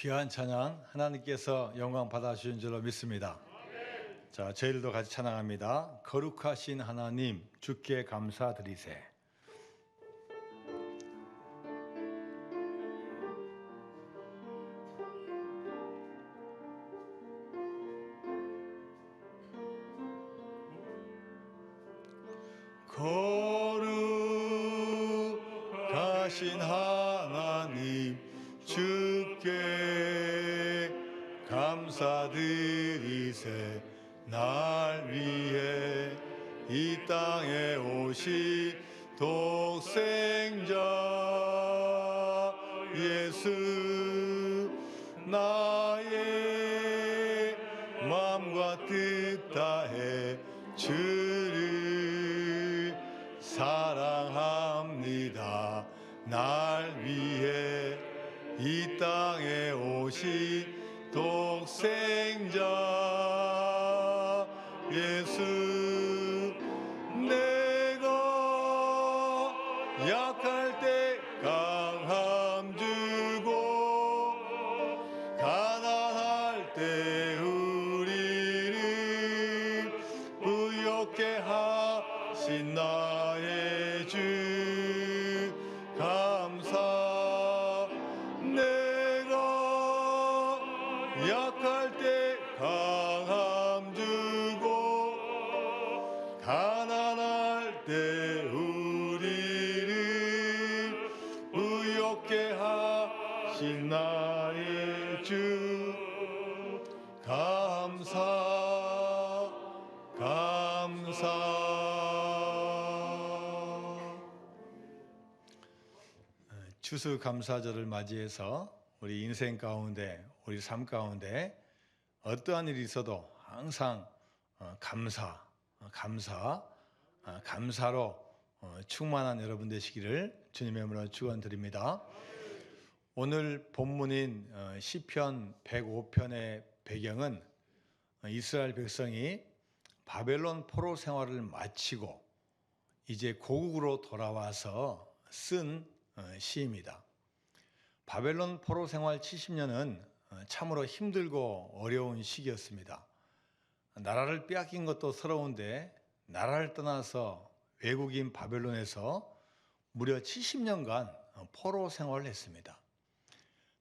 귀한 찬양 하나님께서 영광 받아주신 줄로 믿습니다. 자, 저희들도 같이 찬양합니다. 거룩하신 하나님 주께 감사드리세. 거룩하신 하나님 주께 감사드리세. 날 위해 이 땅에 오신 독생자 예수, 나의 마음과 뜻 다해 주를 사랑합니다. 날 위해 이 땅에 오신 독생자 예수, 내가 약할 때 강함 주고 가난할 때 우리를 부욕해 하신 나의 주 감사. 내가 약할 때 강함 주고 가난할 때 우리를 부욕해 하신 나의 주 감사 감사. 추수감사절을 맞이해서 우리 인생 가운데, 우리 삶 가운데 어떠한 일이 있어도 항상 감사로 충만한 여러분 되시기를 주님의 이름으로 축원드립니다. 오늘 본문인 시편 105편의 배경은 이스라엘 백성이 바벨론 포로 생활을 마치고 이제 고국으로 돌아와서 쓴 시입니다. 바벨론 포로 생활 70년은 참으로 힘들고 어려운 시기였습니다. 나라를 빼앗긴 것도 서러운데 나라를 떠나서 외국인 바벨론에서 무려 70년간 포로 생활을 했습니다.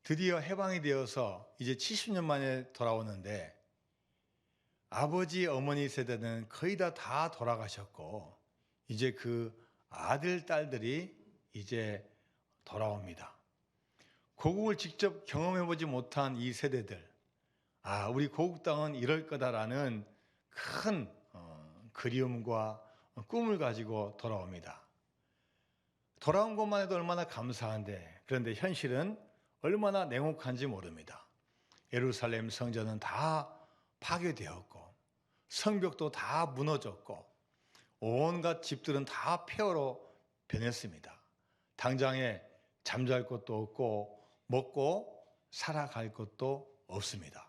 드디어 해방이 되어서 이제 70년 만에 돌아오는데 아버지, 어머니 세대는 거의 다 돌아가셨고 이제 그 아들, 딸들이 이제 돌아옵니다. 고국을 직접 경험해보지 못한 이 세대들, 우리 고국 땅은 이럴 거다라는 큰 그리움과 꿈을 가지고 돌아옵니다. 돌아온 것만 해도 얼마나 감사한데, 그런데 현실은 얼마나 냉혹한지 모릅니다. 예루살렘 성전은 다 파괴되었고 성벽도 다 무너졌고 온갖 집들은 다 폐허로 변했습니다. 당장에 잠잘 곳도 없고 먹고 살아갈 것도 없습니다.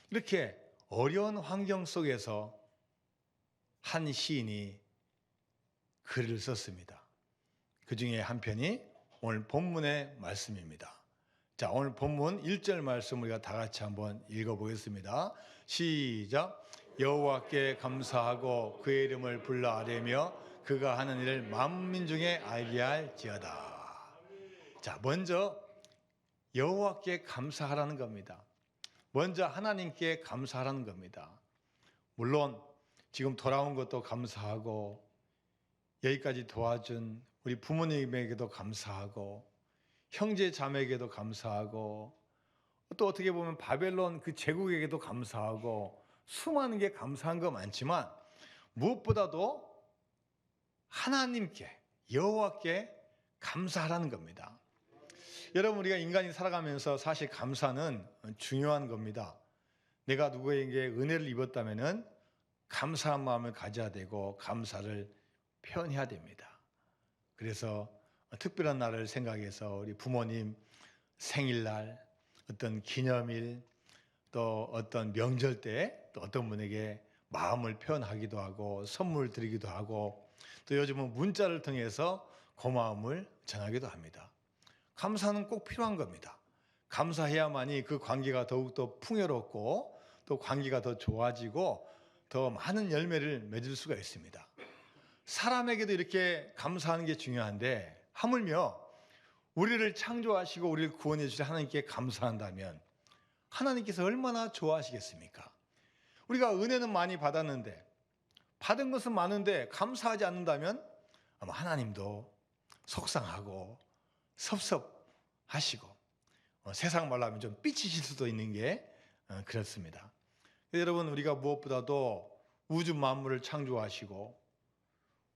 이렇게 어려운 환경 속에서 한 시인이 글을 썼습니다. 그 중에 한 편이 오늘 본문의 말씀입니다. 자, 오늘 본문 1절 말씀 우리가 다 같이 한번 읽어보겠습니다. 시작. 여호와께 감사하고 그의 이름을 불러 아뢰며 그가 하는 일을 만민 중에 알게 할지어다. 자, 먼저 여호와께 감사하라는 겁니다. 먼저 하나님께 감사하라는 겁니다. 물론 지금 돌아온 것도 감사하고 여기까지 도와준 우리 부모님에게도 감사하고 형제 자매에게도 감사하고 또 어떻게 보면 바벨론 그 제국에게도 감사하고 수많은 게 감사한 거 많지만 무엇보다도 하나님께, 여호와께 감사하라는 겁니다. 여러분, 우리가 인간이 살아가면서 사실 감사는 중요한 겁니다. 내가 누구에게 은혜를 입었다면 감사한 마음을 가져야 되고 감사를 표현해야 됩니다. 그래서 특별한 날을 생각해서 우리 부모님 생일날, 어떤 기념일, 또 어떤 명절 때 또 어떤 분에게 마음을 표현하기도 하고 선물 드리기도 하고 또 요즘은 문자를 통해서 고마움을 전하기도 합니다. 감사는 꼭 필요한 겁니다. 감사해야만이 그 관계가 더욱더 풍요롭고 또 관계가 더 좋아지고 더 많은 열매를 맺을 수가 있습니다. 사람에게도 이렇게 감사하는 게 중요한데 하물며 우리를 창조하시고 우리를 구원해 주신 하나님께 감사한다면 하나님께서 얼마나 좋아하시겠습니까? 우리가 은혜는 많이 받았는데 받은 것은 많은데 감사하지 않는다면 아마 하나님도 속상하고 섭섭하시고 세상 말로 하면 좀 삐치실 수도 있는 게 그렇습니다. 여러분, 우리가 무엇보다도 우주 만물을 창조하시고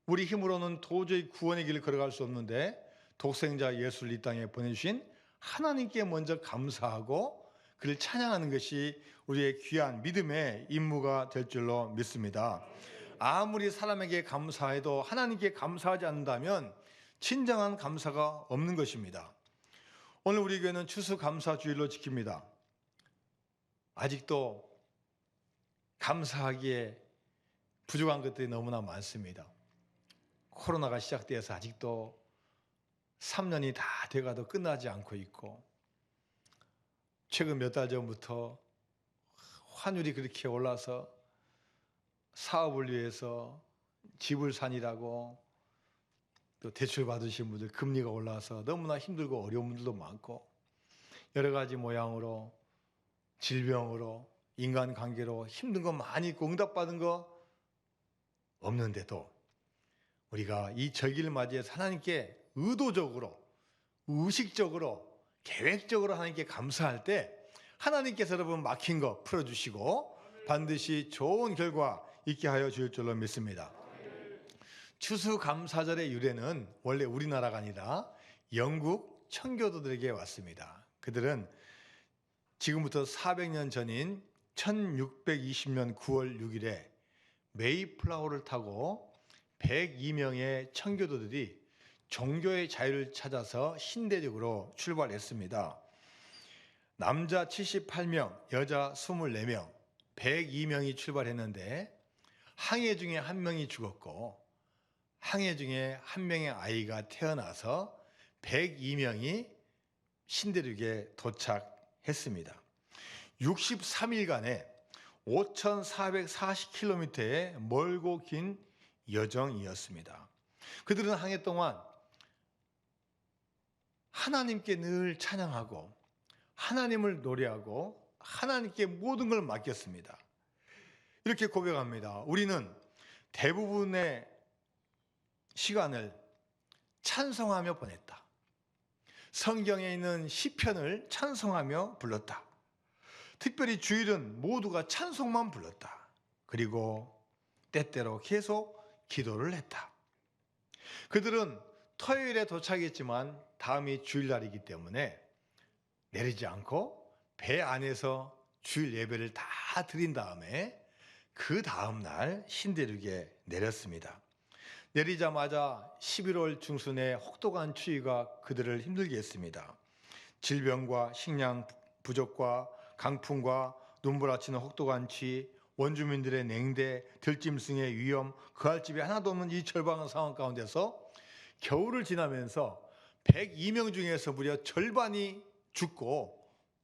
우리 힘으로는 도저히 구원의 길을 걸어갈 수 없는데 독생자 예수를 이 땅에 보내주신 하나님께 먼저 감사하고 그를 찬양하는 것이 우리의 귀한 믿음의 임무가 될 줄로 믿습니다. 아무리 사람에게 감사해도 하나님께 감사하지 않는다면 진정한 감사가 없는 것입니다. 오늘 우리 교회는 추수감사주일로 지킵니다. 아직도 감사하기에 부족한 것들이 너무나 많습니다. 코로나가 시작되어서 아직도 3년이 다 돼가도 끝나지 않고 있고, 최근 몇 달 전부터 환율이 그렇게 올라서 사업을 위해서 집을 사니라고 또 대출 받으신 분들 금리가 올라서 너무나 힘들고 어려운 분들도 많고, 여러 가지 모양으로 질병으로 인간관계로 힘든 거 많이 있고 응답받은 거 없는데도 우리가 이 절기를 맞이해서 하나님께 의도적으로 의식적으로 계획적으로 하나님께 감사할 때 하나님께서 여러분 막힌 거 풀어주시고 반드시 좋은 결과 있게 하여 주실 줄로 믿습니다. 추수감사절의 유래는 원래 우리나라가 아니라 영국 청교도들에게 왔습니다. 그들은 지금부터 400년 전인 1620년 9월 6일에 메이플라워를 타고 102명의 청교도들이 종교의 자유를 찾아서 신대륙으로 출발했습니다. 남자 78명, 여자 24명, 102명이 출발했는데 항해 중에 한 명이 죽었고 항해 중에 한 명의 아이가 태어나서 102명이 신대륙에 도착했습니다. 63일간의 5,440km의 멀고 긴 여정이었습니다. 그들은 항해 동안 하나님께 늘 찬양하고 하나님을 노래하고 하나님께 모든 걸 맡겼습니다. 이렇게 고백합니다. 우리는 대부분의 시간을 찬송하며 보냈다. 성경에 있는 시편을 찬송하며 불렀다. 특별히 주일은 모두가 찬송만 불렀다. 그리고 때때로 계속 기도를 했다. 그들은 토요일에 도착했지만 다음이 주일날이기 때문에 내리지 않고 배 안에서 주일 예배를 다 드린 다음에 그 다음날 신대륙에 내렸습니다. 내리자마자 11월 중순에 혹독한 추위가 그들을 힘들게 했습니다. 질병과 식량 부족과 강풍과 눈부라치는 혹독한 추위, 원주민들의 냉대, 들짐승의 위험, 그할 집이 하나도 없는 이 절박한 상황 가운데서 겨울을 지나면서 102명 중에서 무려 절반이 죽고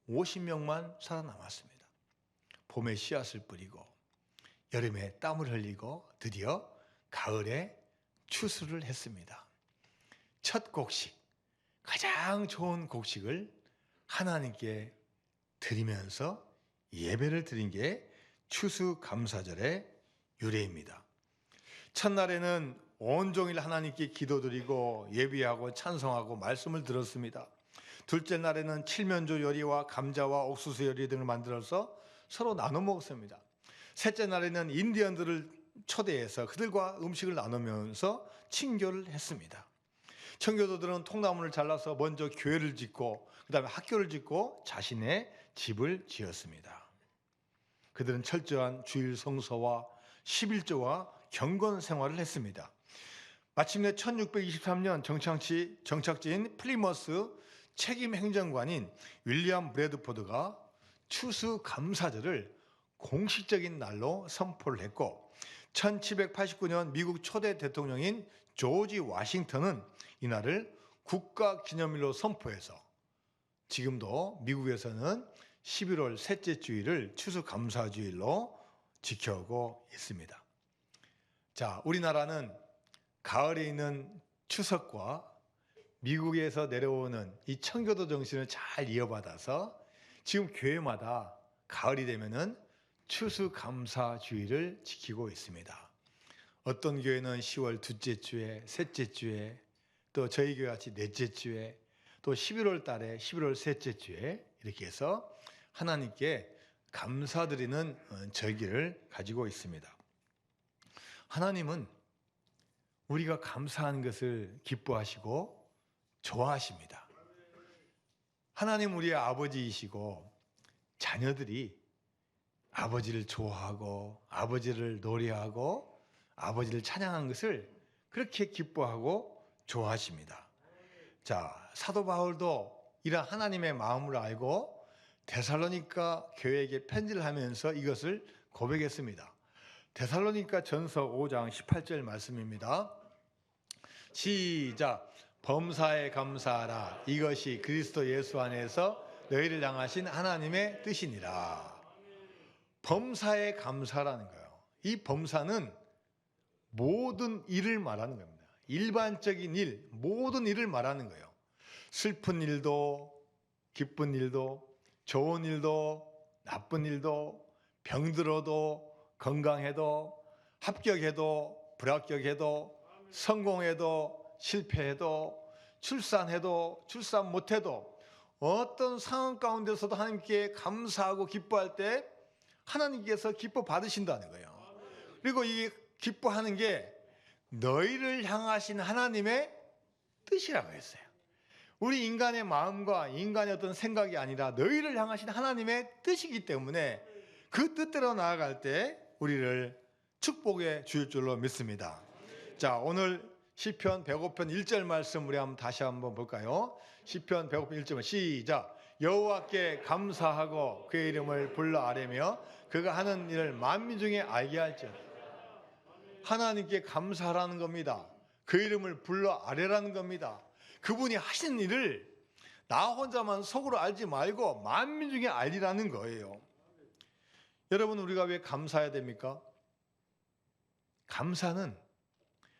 50명만 살아남았습니다. 봄에 씨앗을 뿌리고 여름에 땀을 흘리고 드디어 가을에 추수를 했습니다. 첫 곡식, 가장 좋은 곡식을 하나님께 드리면서 예배를 드린 게 추수감사절의 유래입니다. 첫날에는 온종일 하나님께 기도드리고 예배하고 찬송하고 말씀을 들었습니다. 둘째 날에는 칠면조 요리와 감자와 옥수수 요리 등을 만들어서 서로 나눠 먹었습니다. 셋째 날에는 인디언들을 초대해서 그들과 음식을 나누면서 친교를 했습니다. 청교도들은 통나무를 잘라서 먼저 교회를 짓고 그 다음에 학교를 짓고 자신의 집을 지었습니다. 그들은 철저한 주일 성서와 11조와 경건 생활을 했습니다. 마침내 1623년 정착지인 플리머스 책임 행정관인 윌리엄 브래드포드가 추수감사절을 공식적인 날로 선포를 했고 1789년 미국 초대 대통령인 조지 워싱턴은 이날을 국가기념일로 선포해서 지금도 미국에서는 11월 셋째 주일을 추수감사주일로 지켜오고 있습니다. 자, 우리나라는 가을에 있는 추석과 미국에서 내려오는 이 청교도 정신을 잘 이어받아서 지금 교회마다 가을이 되면은 추수감사주일을 지키고 있습니다. 어떤 교회는 10월 둘째 주에, 셋째 주에, 또 저희 교회 같이 넷째 주에, 또 11월 달에 11월 셋째 주에 이렇게 해서 하나님께 감사드리는 절기를 가지고 있습니다. 하나님은 우리가 감사하는 것을 기뻐하시고 좋아하십니다. 하나님 우리의 아버지이시고 자녀들이 아버지를 좋아하고 아버지를 노래하고 아버지를 찬양하는 것을 그렇게 기뻐하고 좋아하십니다. 자, 사도 바울도 이런 하나님의 마음을 알고 데살로니가 교회에게 편지를 하면서 이것을 고백했습니다. 데살로니가 전서 5장 18절 말씀입니다. 시작. 범사에 감사하라. 이것이 그리스도 예수 안에서 너희를 향하신 하나님의 뜻이니라. 범사에 감사라는 거예요. 이 범사는 모든 일을 말하는 겁니다. 일반적인 일, 모든 일을 말하는 거예요. 슬픈 일도, 기쁜 일도, 좋은 일도, 나쁜 일도, 병들어도, 건강해도, 합격해도, 불합격해도, 성공해도, 실패해도, 출산해도, 출산 못해도, 어떤 상황 가운데서도 하나님께 감사하고 기뻐할 때 하나님께서 기뻐 받으신다는 거예요. 그리고 이 기뻐하는 게 너희를 향하신 하나님의 뜻이라고 했어요. 우리 인간의 마음과 인간의 어떤 생각이 아니라 너희를 향하신 하나님의 뜻이기 때문에 그 뜻대로 나아갈 때 우리를 축복해 주실 줄로 믿습니다. 자, 오늘 시편 105편 1절 말씀 우리 다시 한번 볼까요? 시편 105편 1절 시작. 여호와께 감사하고 그의 이름을 불러 아뢰며 그가 하는 일을 만민 중에 알게 할지어다. 하나님께 감사하라는 겁니다. 그 이름을 불러 아뢰라는 겁니다. 그분이 하신 일을 나 혼자만 속으로 알지 말고 만민 중에 알리라는 거예요. 여러분, 우리가 왜 감사해야 됩니까? 감사는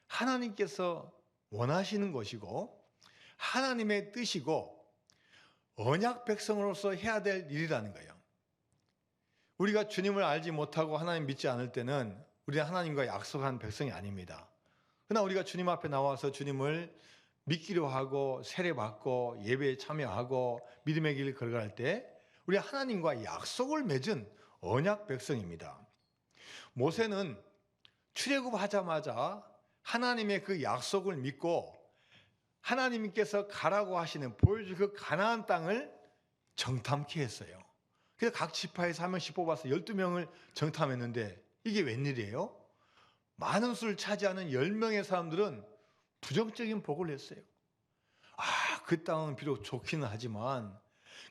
하나님께서 원하시는 것이고 하나님의 뜻이고 언약 백성으로서 해야 될 일이라는 거예요. 우리가 주님을 알지 못하고 하나님 믿지 않을 때는 우리는 하나님과 약속한 백성이 아닙니다. 그러나 우리가 주님 앞에 나와서 주님을 믿기로 하고 세례받고 예배에 참여하고 믿음의 길을 걸어갈 때 우리 하나님과 약속을 맺은 언약 백성입니다. 모세는 출애굽하자마자 하나님의 그 약속을 믿고 하나님께서 가라고 하시는 보여줄 그 가나안 땅을 정탐케 했어요. 그래서 각 지파에서 한 명씩 뽑아서 12명을 정탐했는데 이게 웬일이에요? 많은 수를 차지하는 10명의 사람들은 부정적인 복을 냈어요. 그 땅은 비록 좋기는 하지만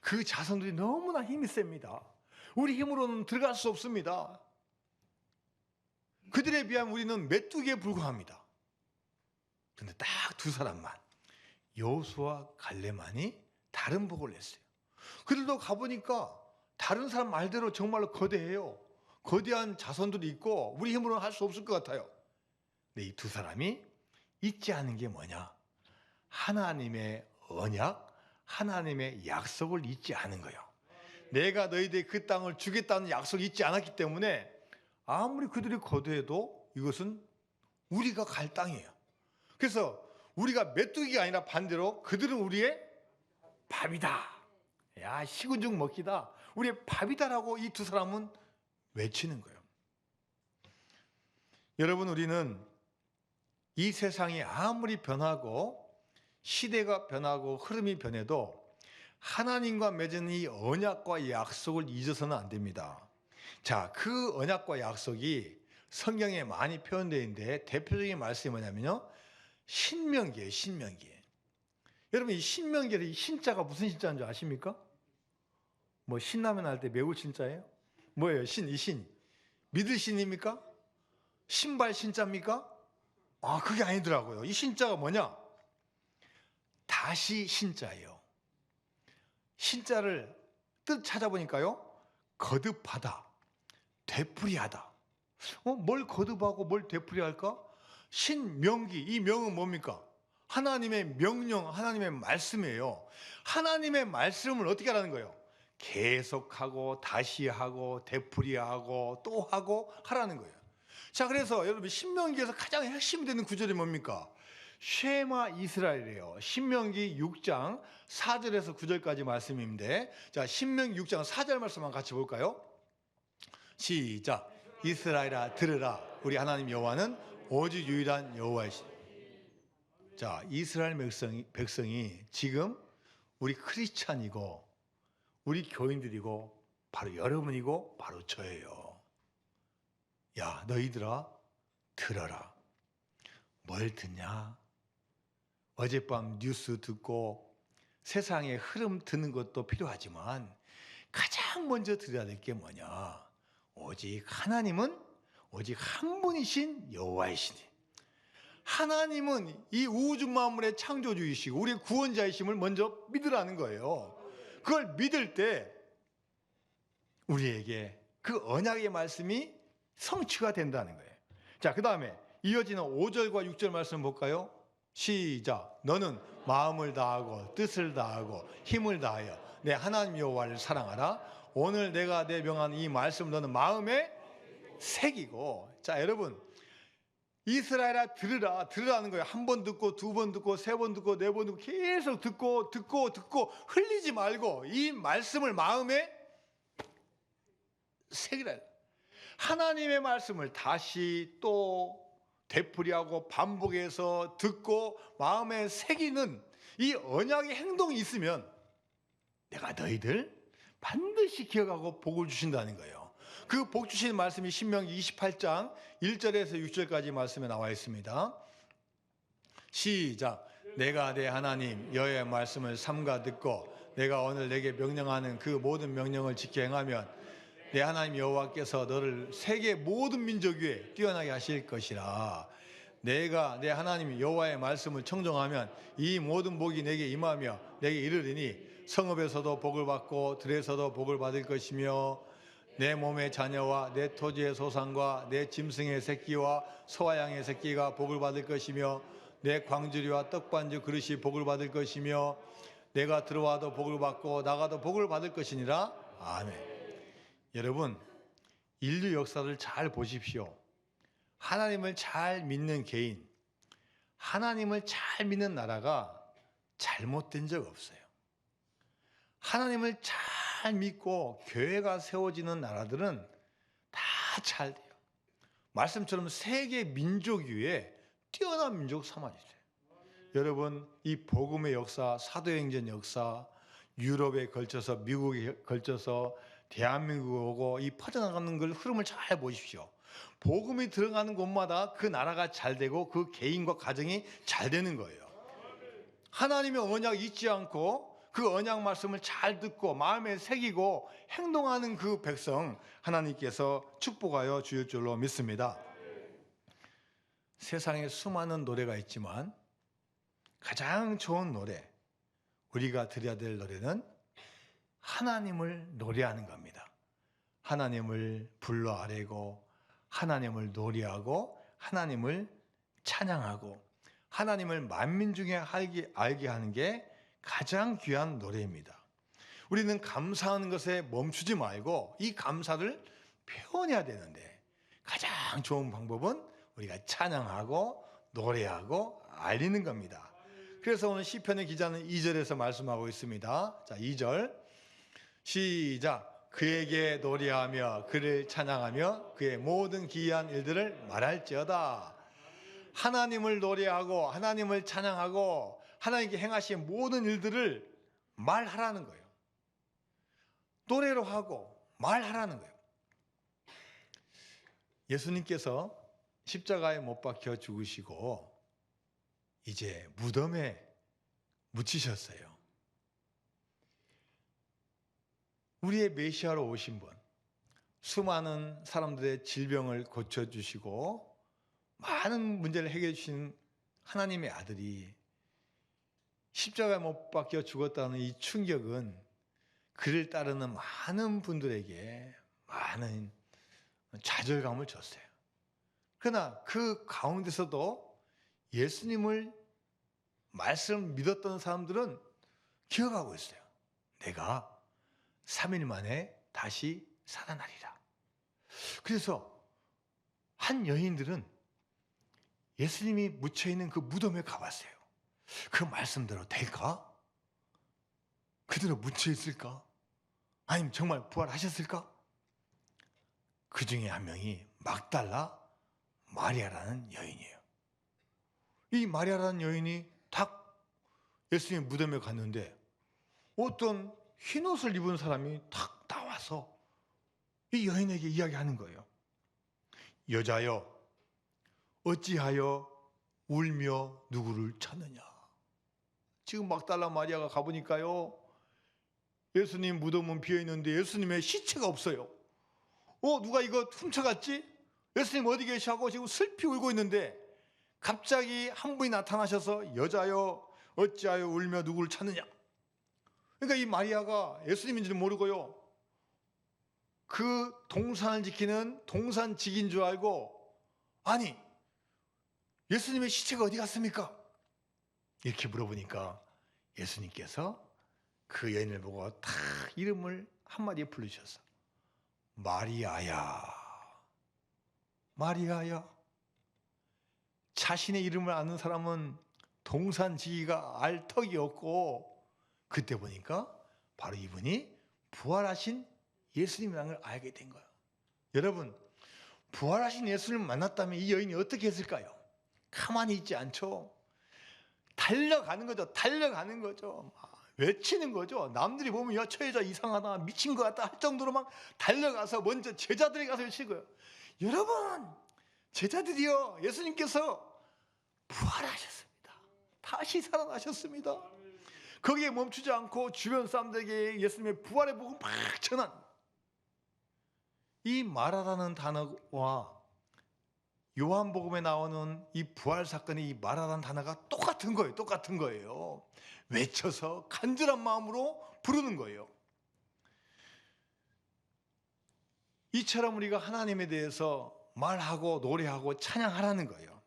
그 자손들이 너무나 힘이 셉니다. 우리 힘으로는 들어갈 수 없습니다. 그들에 비하면 우리는 메뚜기에 불과합니다. 그런데 딱 두 사람만, 여호수아와 갈렙만이 다른 복을 냈어요. 그들도 가보니까 다른 사람 말대로 정말로 거대해요. 거대한 자손들이 있고 우리 힘으로는 할 수 없을 것 같아요. 근데 이 두 사람이 잊지 않은 게 뭐냐? 하나님의 언약, 하나님의 약속을 잊지 않은 거예요. 내가 너희들의 그 땅을 주겠다는 약속을 잊지 않았기 때문에 아무리 그들이 거대해도 이것은 우리가 갈 땅이에요. 그래서 우리가 메뚜기가 아니라 반대로 그들은 우리의 밥이다. 야, 식은 죽 먹기다. 우리의 밥이다라고 이 두 사람은 외치는 거예요. 여러분, 우리는 이 세상이 아무리 변하고 시대가 변하고 흐름이 변해도 하나님과 맺은 이 언약과 약속을 잊어서는 안 됩니다. 자, 그 언약과 약속이 성경에 많이 표현되어 있는데 대표적인 말씀이 뭐냐면요, 신명기예요. 신명기. 여러분, 이 신명기의 신자가 무슨 신자인 줄 아십니까? 뭐 신라면 할 때 매울 신자예요? 뭐예요? 이 신. 믿을 신입니까? 신발 신자입니까? 그게 아니더라고요. 이 신자가 뭐냐? 다시 신자예요. 신자를 뜻 찾아보니까요, 거듭하다, 되풀이하다. 뭘 거듭하고 뭘 되풀이할까? 신명기, 이 명은 뭡니까? 하나님의 명령, 하나님의 말씀이에요. 하나님의 말씀을 어떻게 하라는 거예요? 계속하고 다시 하고 되풀이하고 또 하고 하라는 거예요. 자, 그래서 여러분 신명기에서 가장 핵심이 되는 구절이 뭡니까? 쉐마 이스라엘이에요. 신명기 6장 4절에서 9절까지 말씀인데, 자, 신명기 6장 4절 말씀만 같이 볼까요? 시작. 이스라엘아 들으라, 우리 하나님 여호와는 오직 유일한 여호와이시. 자, 이스라엘 백성이 지금 우리 크리스찬이고 우리 교인들이고 바로 여러분이고 바로 저예요. 야, 너희들아 들어라. 뭘 듣냐? 어젯밤 뉴스 듣고 세상의 흐름 듣는 것도 필요하지만 가장 먼저 들어야 될 게 뭐냐? 오직 하나님은 오직 한 분이신 여호와이시니, 하나님은 이 우주 만물의 창조주이시고 우리의 구원자이심을 먼저 믿으라는 거예요. 그걸 믿을 때 우리에게 그 언약의 말씀이 성취가 된다는 거예요. 자, 그 다음에 이어지는 5절과 6절 말씀 볼까요? 시작. 너는 마음을 다하고 뜻을 다하고 힘을 다하여 내 하나님 여호와를 사랑하라. 오늘 내가 내 명한 이 말씀 너는 마음에 새기고. 자, 여러분, 이스라엘아 들으라, 들으라는 거예요. 한 번 듣고 두 번 듣고 세 번 듣고 네 번 듣고 계속 듣고 흘리지 말고 이 말씀을 마음에 새기라. 하나님의 말씀을 다시 또 되풀이하고 반복해서 듣고 마음에 새기는 이 언약의 행동이 있으면 내가 너희들 반드시 기억하고 복을 주신다는 거예요. 그 복 주시는 말씀이 신명기 28장 1절에서 6절까지 말씀에 나와 있습니다. 시작. 내가 내 하나님 여호와의 말씀을 삼가 듣고 내가 오늘 내게 명령하는 그 모든 명령을 지켜 행하면 내 하나님 여호와께서 너를 세계 모든 민족 위에 뛰어나게 하실 것이라. 내가 내 하나님 여호와의 말씀을 청종하면 이 모든 복이 내게 임하며 내게 이르리니 성읍에서도 복을 받고 들에서도 복을 받을 것이며 내 몸의 자녀와 내 토지의 소산과 내 짐승의 새끼와 소와 양의 새끼가 복을 받을 것이며 내 광주리와 떡반죽 그릇이 복을 받을 것이며 내가 들어와도 복을 받고 나가도 복을 받을 것이니라. 아멘. 여러분, 인류 역사를 잘 보십시오. 하나님을 잘 믿는 개인, 하나님을 잘 믿는 나라가 잘못된 적 없어요. 하나님을 잘 믿고 교회가 세워지는 나라들은 다 잘 돼요. 말씀처럼 세계 민족 위에 뛰어난 민족 삼아 있어요. 여러분, 이 복음의 역사, 사도행전 역사, 유럽에 걸쳐서 미국에 걸쳐서 대한민국에 오고 이 퍼져나가는 걸 흐름을 잘 보십시오. 복음이 들어가는 곳마다 그 나라가 잘 되고 그 개인과 가정이 잘 되는 거예요. 하나님의 언약 잊지 않고 그 언약 말씀을 잘 듣고 마음에 새기고 행동하는 그 백성 하나님께서 축복하여 주실 줄로 믿습니다. 세상에 수많은 노래가 있지만 가장 좋은 노래, 우리가 드려야 될 노래는 하나님을 노래하는 겁니다. 하나님을 불러 아뢰고 하나님을 노래하고 하나님을 찬양하고 하나님을 만민 중에 알게 하는 게 가장 귀한 노래입니다. 우리는 감사하는 것에 멈추지 말고 이 감사를 표현해야 되는데 가장 좋은 방법은 우리가 찬양하고 노래하고 알리는 겁니다. 그래서 오늘 시편의 기자는 2절에서 말씀하고 있습니다. 자, 2절 시작. 그에게 노래하며 그를 찬양하며 그의 모든 기이한 일들을 말할지어다. 하나님을 노래하고 하나님을 찬양하고 하나님께 행하신 모든 일들을 말하라는 거예요. 노래로 하고 말하라는 거예요. 예수님께서 십자가에 못 박혀 죽으시고 이제 무덤에 묻히셨어요. 우리의 메시아로 오신 분, 수많은 사람들의 질병을 고쳐주시고 많은 문제를 해결해 주신 하나님의 아들이 십자가에 못 박혀 죽었다는 이 충격은 그를 따르는 많은 분들에게 많은 좌절감을 줬어요. 그러나 그 가운데서도 예수님을 말씀을 믿었던 사람들은 기억하고 있어요. 내가 3일 만에 다시 살아나리라. 그래서 한 여인들은 예수님이 묻혀있는 그 무덤에 가봤어요. 그 말씀대로 될까? 그대로 묻혀있을까? 아니면 정말 부활하셨을까? 그 중에 한 명이 막달라 마리아라는 여인이에요. 이 마리아라는 여인이 딱 예수님 무덤에 갔는데 어떤 흰옷을 입은 사람이 탁 나와서 이 여인에게 이야기하는 거예요. 여자여, 어찌하여 울며 누구를 찾느냐? 지금 막달라 마리아가 가보니까요, 예수님 무덤은 비어있는데 예수님의 시체가 없어요. 누가 이거 훔쳐갔지? 예수님 어디 계시고 지금 슬피 울고 있는데 갑자기 한 분이 나타나셔서 여자여 어찌하여 울며 누구를 찾느냐? 그러니까 이 마리아가 예수님인지는 모르고요, 그 동산을 지키는 동산직인 줄 알고, 아니 예수님의 시체가 어디 갔습니까? 이렇게 물어보니까 예수님께서 그 여인을 보고 다 이름을 한마디에 부르셨어. 마리아야, 마리아야. 자신의 이름을 아는 사람은 동산지기가 알 턱이 없고, 그때 보니까 바로 이분이 부활하신 예수님이라는 걸 알게 된 거예요. 여러분, 부활하신 예수님을 만났다면 이 여인이 어떻게 했을까요? 가만히 있지 않죠. 달려가는 거죠. 달려가는 거죠. 외치는 거죠. 남들이 보면 야, 저 여자 이상하다, 미친 것 같다 할 정도로 막 달려가서 먼저 제자들이 가서 외치는 거예요. 여러분, 제자들이요, 예수님께서 부활하셨습니다. 다시 살아나셨습니다. 거기에 멈추지 않고 주변 사람들에게 예수님의 부활의 복음 막 전한, 이 마라라는 단어와 요한복음에 나오는 이 부활 사건의 이 마라라는 단어가 똑같은 거예요. 똑같은 거예요. 외쳐서 간절한 마음으로 부르는 거예요. 이처럼 우리가 하나님에 대해서 말하고 노래하고 찬양하라는 거예요.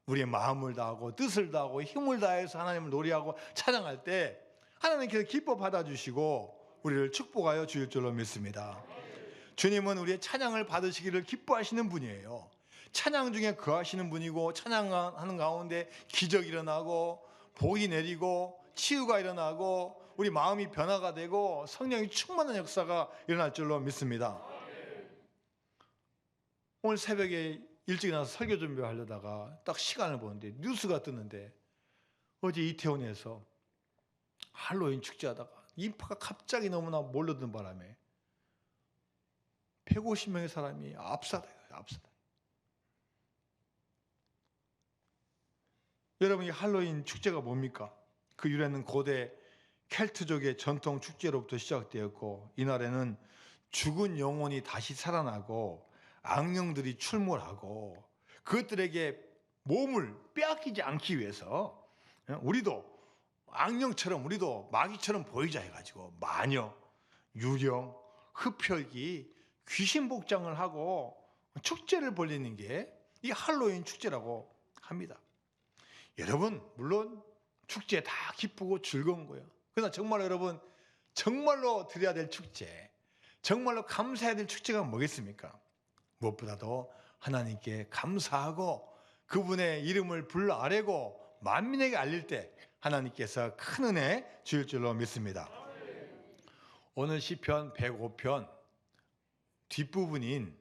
우리의 마음을 다하고 뜻을 다하고 힘을 다해서 하나님을 노래하고 찬양할 때 하나님께서 기뻐 받아주시고 우리를 축복하여 주실 줄로 믿습니다. 주님은 우리의 찬양을 받으시기를 기뻐하시는 분이에요. 찬양 중에 거하시는 분이고, 찬양하는 가운데 기적이 일어나고 복이 내리고 치유가 일어나고 우리 마음이 변화가 되고 성령이 충만한 역사가 일어날 줄로 믿습니다. 오늘 새벽에 일찍 나서 설교 준비하려다가 딱 시간을 보는데 뉴스가 뜨는데, 어제 이태원에서 할로윈 축제하다가 인파가 갑자기 너무나 몰려든 바람에 150명의 사람이 압사돼요. 압사돼. 여러분, 이 할로윈 축제가 뭡니까? 그 유래는 고대 켈트족의 전통 축제로부터 시작되었고, 이날에는 죽은 영혼이 다시 살아나고 악령들이 출몰하고 그것들에게 몸을 빼앗기지 않기 위해서 우리도 악령처럼, 우리도 마귀처럼 보이자 해가지고 마녀, 유령, 흡혈귀, 귀신 복장을 하고 축제를 벌리는 게 이 할로윈 축제라고 합니다. 여러분, 물론 축제 다 기쁘고 즐거운 거예요. 그러나 정말 여러분, 정말로 드려야 될 축제, 정말로 감사해야 될 축제가 뭐겠습니까? 무엇보다도 하나님께 감사하고 그분의 이름을 불러 아뢰고 만민에게 알릴 때 하나님께서 큰 은혜 주실 줄로 믿습니다. 오늘 시편 105편 뒷부분인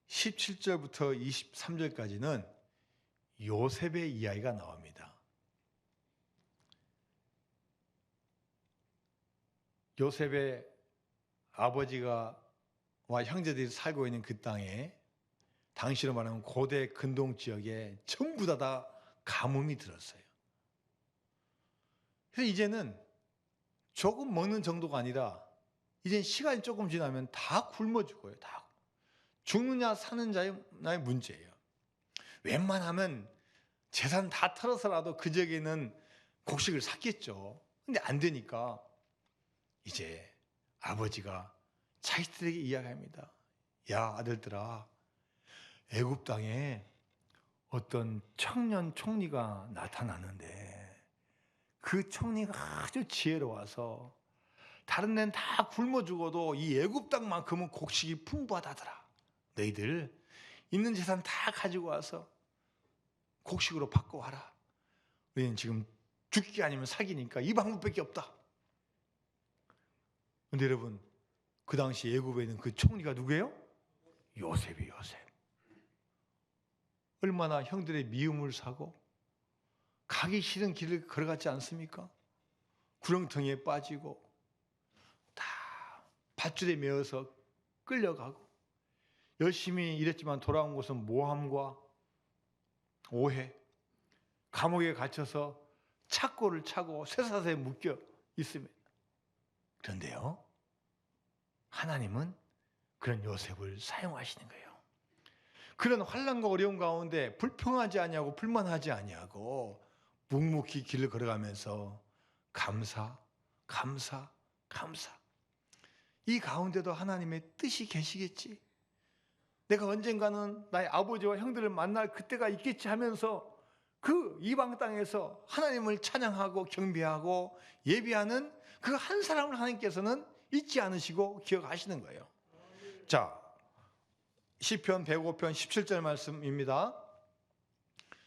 17절부터 23절까지는 요셉의 이야기가 나옵니다. 요셉의 아버지가 와 형제들이 살고 있는 그 땅에, 당시로 말하면 고대 근동 지역에 전부 다 가뭄이 들었어요. 그래서 이제는 조금 먹는 정도가 아니라 이제 시간이 조금 지나면 다 굶어 죽어요. 다 죽느냐 사는 자의 문제예요. 웬만하면 재산 다 털어서라도 그 지역에는 곡식을 샀겠죠. 근데 안 되니까 이제 아버지가 자식들에게 이야기합니다. 야, 아들들아, 애굽 땅에 어떤 청년 총리가 나타나는데 그 총리가 아주 지혜로워서 다른 데는 다 굶어 죽어도 이 애굽 땅만큼은 곡식이 풍부하다더라. 너희들 있는 재산 다 가지고 와서 곡식으로 바꿔와라. 우리는 지금 죽기 아니면 살기니까 이 방법밖에 없다. 근데 여러분, 그 당시 애굽에 있는 그 총리가 누구예요? 요셉이 요셉. 얼마나 형들의 미움을 사고 가기 싫은 길을 걸어갔지 않습니까? 구렁텅이에 빠지고 다 밧줄에 매어서 끌려가고 열심히 일했지만 돌아온 것은 모함과 오해, 감옥에 갇혀서 착고를 차고 쇠사슬에 묶여 있습니다. 그런데요, 하나님은 그런 요셉을 사용하시는 거예요. 그런 환난과 어려움 가운데 불평하지 아니하고 불만하지 아니하고 묵묵히 길을 걸어가면서 감사, 감사, 감사. 이 가운데도 하나님의 뜻이 계시겠지. 내가 언젠가는 나의 아버지와 형들을 만날 그때가 있겠지 하면서 그 이방 땅에서 하나님을 찬양하고 경배하고 예배하는 그 한 사람을 하나님께서는 잊지 않으시고 기억하시는 거예요. 자, 시편 105편 17절 말씀입니다.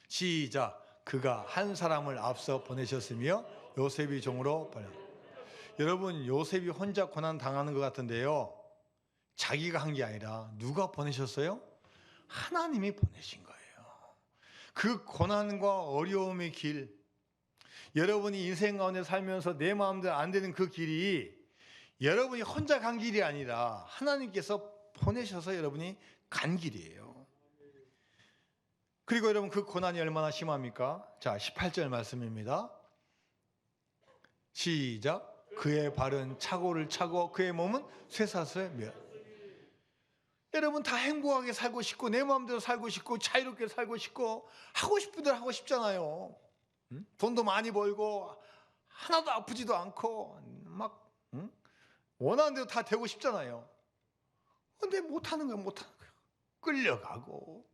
시작. 그가 한 사람을 앞서 보내셨으며 요셉이 종으로 보내. 여러분, 요셉이 혼자 고난 당하는 것 같은데요, 자기가 한 게 아니라 누가 보내셨어요? 하나님이 보내신 거예요. 그 고난과 어려움의 길, 여러분이 인생 가운데 살면서 내 마음대로 안 되는 그 길이 여러분이 혼자 간 길이 아니라 하나님께서 보내셔서 여러분이 간 길이에요. 그리고 여러분, 그 고난이 얼마나 심합니까? 자, 18절 말씀입니다. 시작. 그의 발은 착오를 차고 그의 몸은 쇠사슬에 매어. 여러분, 다 행복하게 살고 싶고 내 마음대로 살고 싶고 자유롭게 살고 싶고 하고 싶은 대로 하고 싶잖아요. 돈도 많이 벌고 하나도 아프지도 않고 막 원하는 대로 다 되고 싶잖아요. 근데 못하는 거예요. 못하는 거예요. 끌려가고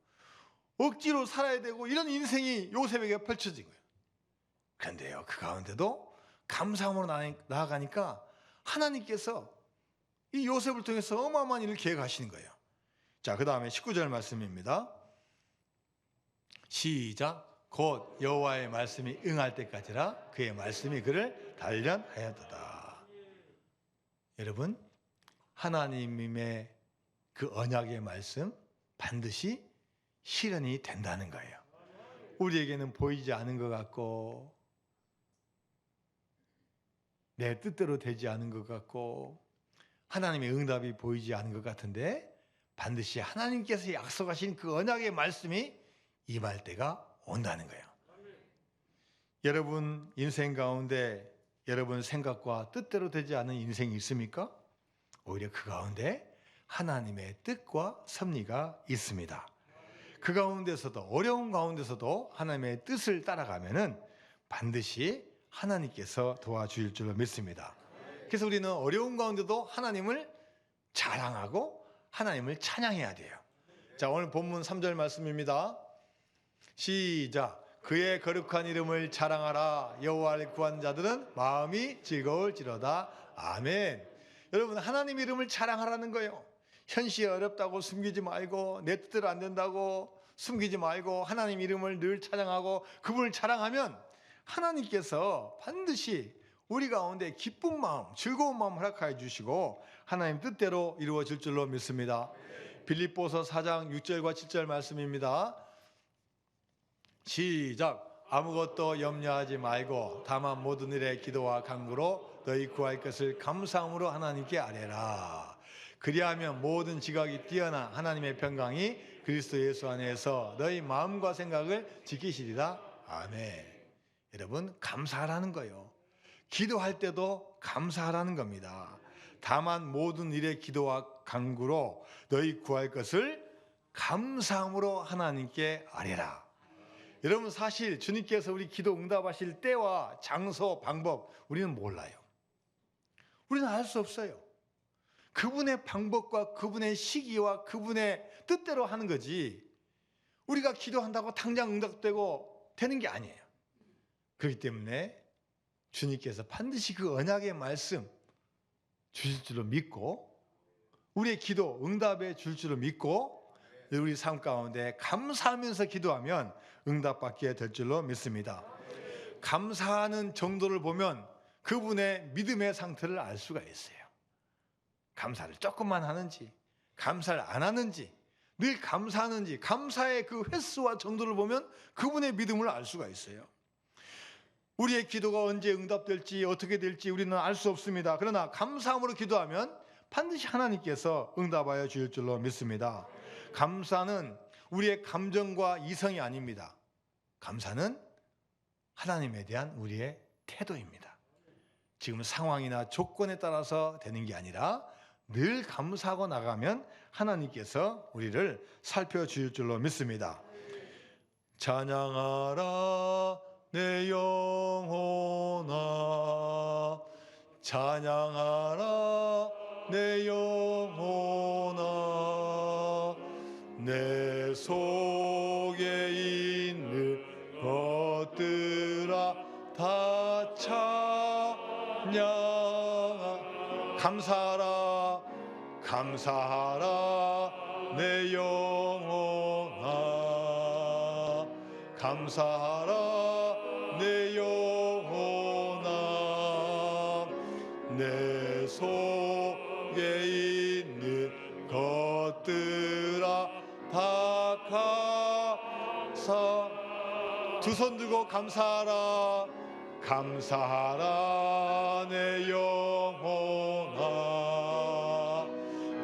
억지로 살아야 되고 이런 인생이 요셉에게 펼쳐진 거예요. 그런데요, 그 가운데도 감사함으로 나아가니까 하나님께서 이 요셉을 통해서 어마어마한 일을 계획하시는 거예요. 자, 그 다음에 19절 말씀입니다. 시작. 곧 여호와의 말씀이 응할 때까지라 그의 말씀이 그를 단련하였도다. 여러분, 하나님의 그 언약의 말씀 반드시 실현이 된다는 거예요. 우리에게는 보이지 않은 것 같고 내 뜻대로 되지 않은 것 같고 하나님의 응답이 보이지 않은 것 같은데 반드시 하나님께서 약속하신 그 언약의 말씀이 임할 때가 온다는 거예요. 여러분 인생 가운데 여러분 생각과 뜻대로 되지 않은 인생이 있습니까? 오히려 그 가운데 하나님의 뜻과 섭리가 있습니다. 그 가운데서도 어려운 가운데서도 하나님의 뜻을 따라가면은 반드시 하나님께서 도와주실 줄로 믿습니다. 그래서 우리는 어려운 가운데도 하나님을 자랑하고 하나님을 찬양해야 돼요. 자, 오늘 본문 3절 말씀입니다. 시작. 그의 거룩한 이름을 자랑하라. 여호와를 구한 자들은 마음이 즐거울지로다. 아멘. 여러분, 하나님 이름을 자랑하라는 거예요. 현실이 어렵다고 숨기지 말고 내 뜻대로 안 된다고 숨기지 말고 하나님 이름을 늘 찬양하고 그분을 자랑하면 하나님께서 반드시 우리 가운데 기쁜 마음, 즐거운 마음 허락하여 주시고 하나님 뜻대로 이루어질 줄로 믿습니다. 빌립보서 4장 6절과 7절 말씀입니다. 시작. 아무것도 염려하지 말고 다만 모든 일에 기도와 간구로 너희 구할 것을 감사함으로 하나님께 아뢰라. 그리하면 모든 지각이 뛰어나 하나님의 평강이 그리스도 예수 안에서 너희 마음과 생각을 지키시리라. 아멘. 여러분, 감사하라는 거예요. 기도할 때도 감사하라는 겁니다. 다만 모든 일에 기도와 간구로 너희 구할 것을 감사함으로 하나님께 아뢰라. 여러분, 사실 주님께서 우리 기도 응답하실 때와 장소, 방법 우리는 몰라요. 우리는 알 수 없어요. 그분의 방법과 그분의 시기와 그분의 뜻대로 하는 거지, 우리가 기도한다고 당장 응답되고 되는 게 아니에요. 그렇기 때문에 주님께서 반드시 그 언약의 말씀 주실 줄로 믿고, 우리의 기도 응답해 줄 줄로 믿고, 우리 삶 가운데 감사하면서 기도하면 응답받게 될 줄로 믿습니다. 감사하는 정도를 보면 그분의 믿음의 상태를 알 수가 있어요. 감사를 조금만 하는지, 감사를 안 하는지, 늘 감사하는지, 감사의 그 횟수와 정도를 보면 그분의 믿음을 알 수가 있어요. 우리의 기도가 언제 응답될지 어떻게 될지 우리는 알 수 없습니다. 그러나 감사함으로 기도하면 반드시 하나님께서 응답하여 주실 줄로 믿습니다. 감사는 우리의 감정과 이성이 아닙니다. 감사는 하나님에 대한 우리의 태도입니다. 지금 상황이나 조건에 따라서 되는 게 아니라 늘 감사하고 나가면 하나님께서 우리를 살펴주실 줄로 믿습니다. 찬양하라 내 영혼아, 찬양하라 내 영혼아, 내 속에 있는 것들아 다 찬양하라. 감사하라, 감사하라 내 영혼아, 감사하라 내 영혼아, 내 속에 있는 것들아 다 감사. 두 손 들고 감사하라, 감사하라 내 영혼아,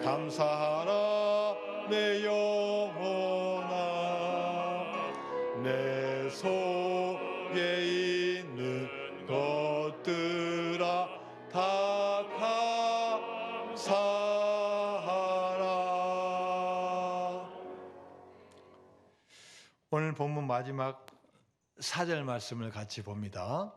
감사하라 내 영혼아, 내 속에 있는 것들아 다 감사하라. 오늘 본문 마지막 4절 말씀을 같이 봅니다.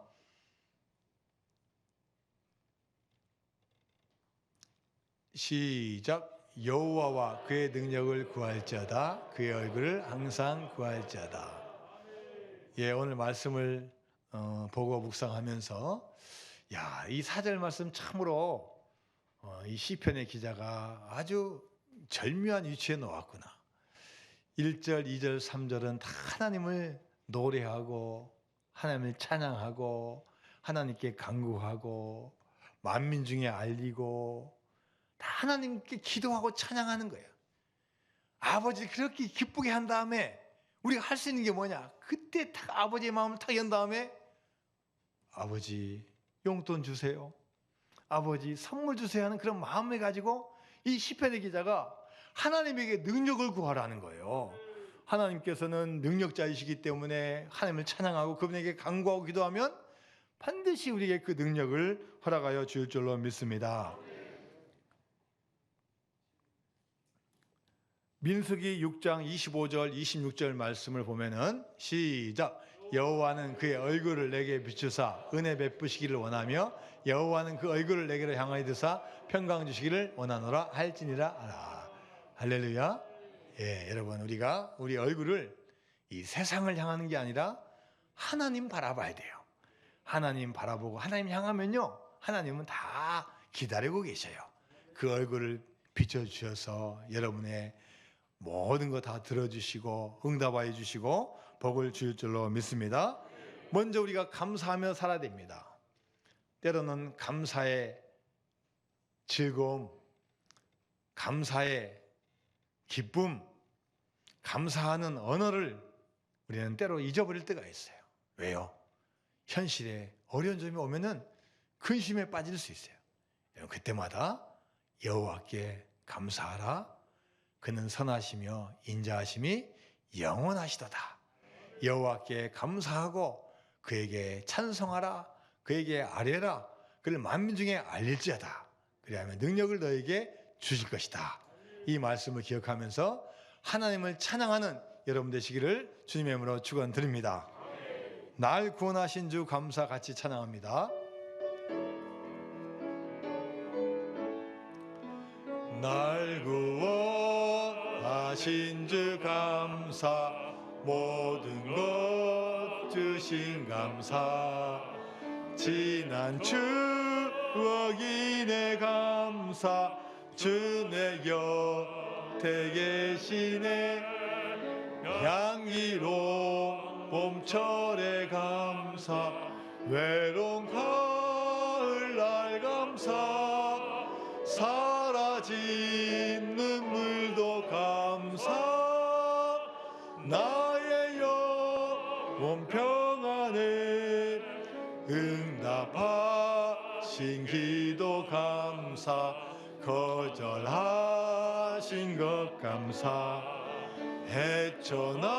시작. 여호와와 그의 능력을 구할지어다, 그의 얼굴을 항상 구할지어다. 예, 오늘 말씀을 보고 묵상하면서, 야, 이 4절 말씀 참으로 이 시편의 기자가 아주 절묘한 위치에 놓았구나. 1절, 2절, 3절은 다 하나님을 노래하고 하나님을 찬양하고 하나님께 간구하고 만민 중에 알리고 다 하나님께 기도하고 찬양하는 거예요. 아버지 그렇게 기쁘게 한 다음에 우리가 할 수 있는 게 뭐냐? 그때 딱 아버지의 마음을 딱 연 다음에 아버지 용돈 주세요, 아버지 선물 주세요 하는 그런 마음을 가지고 이 시편의 기자가 하나님에게 능력을 구하라는 거예요. 하나님께서는 능력자이시기 때문에 하나님을 찬양하고 그분에게 간구하고 기도하면 반드시 우리에게 그 능력을 허락하여 줄 줄로 믿습니다. 민수기 6장 25절 26절 말씀을 보면은 시작. 여호와는 그의 얼굴을 내게 비추사 은혜 베푸시기를 원하며 여호와는 그 얼굴을 내게로 향하여 드사 평강 주시기를 원하노라 할지니라 알아. 할렐루야. 예, 여러분, 우리가 우리 얼굴을 이 세상을 향하는 게 아니라 하나님 바라봐야 돼요. 하나님 바라보고 하나님 향하면요, 하나님은 다 기다리고 계셔요. 그 얼굴을 비춰주셔서 여러분의 모든 거 다 들어주시고 응답하여 주시고 복을 주실 줄로 믿습니다. 먼저 우리가 감사하며 살아야 됩니다. 때로는 감사의 즐거움, 감사의 기쁨, 감사하는 언어를 우리는 때로 잊어버릴 때가 있어요. 왜요? 현실에 어려운 점이 오면은 근심에 빠질 수 있어요. 그때마다 여호와께 감사하라. 그는 선하시며 인자하심이 영원하시도다. 여호와께 감사하고 그에게 찬송하라. 그에게 아뢰라. 그를 만민 중에 알릴지어다. 그리하면 능력을 너에게 주실 것이다. 이 말씀을 기억하면서 하나님을 찬양하는 여러분 되시기를 주님의 이름으로 축원드립니다. 날 구원하신 주 감사 같이 찬양합니다. 날 구원하신 주 감사, 모든 것 주신 감사, 지난 추억이 내 감사, 주 내 곁에 계시네. 향기로운 봄철의 감사, 외로운 가을날 감사, 사라진 눈물도 감사, 나의 영혼 평안에 응답하신 기도 감사, 거절하신 것 감사, 헤쳐나온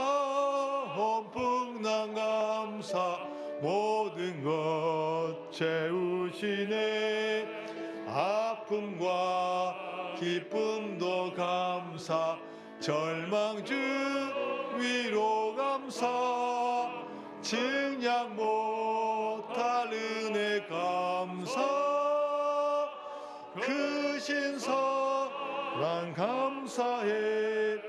풍랑 감사, 모든 것 채우시네. 아픔과 기쁨도 감사, 절망 중 위로 감사, 증량 못할 은혜 감사, 크신 사랑 감사해.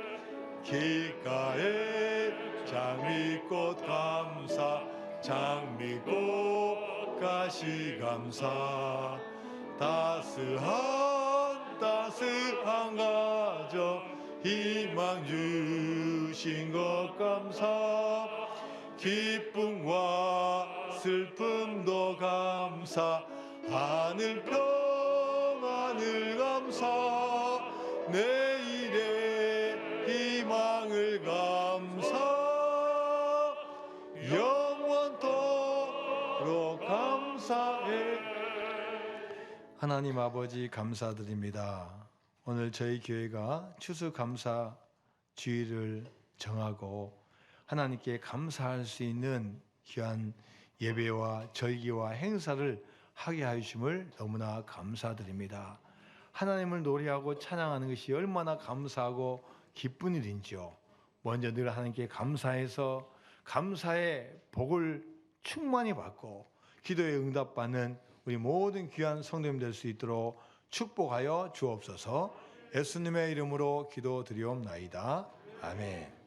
귓가에 장미꽃 감사, 장미꽃 가시 감사, 따스한 가정 희망 주신 것 감사, 기쁨과 슬픔도 감사, 하늘 평안을 감사, 내일의 희망을 감사, 영원토록 감사해. 하나님 아버지 감사드립니다. 오늘 저희 교회가 추수감사 주일을 정하고 하나님께 감사할 수 있는 귀한 예배와 절기와 행사를 하게 하심을 너무나 감사드립니다. 하나님을 노래하고 찬양하는 것이 얼마나 감사하고 기쁜 일인지요. 먼저 늘 하나님께 감사해서 감사의 복을 충만히 받고 기도에 응답받는 우리 모든 귀한 성도님 될 수 있도록 축복하여 주옵소서. 예수님의 이름으로 기도드리옵나이다. 아멘.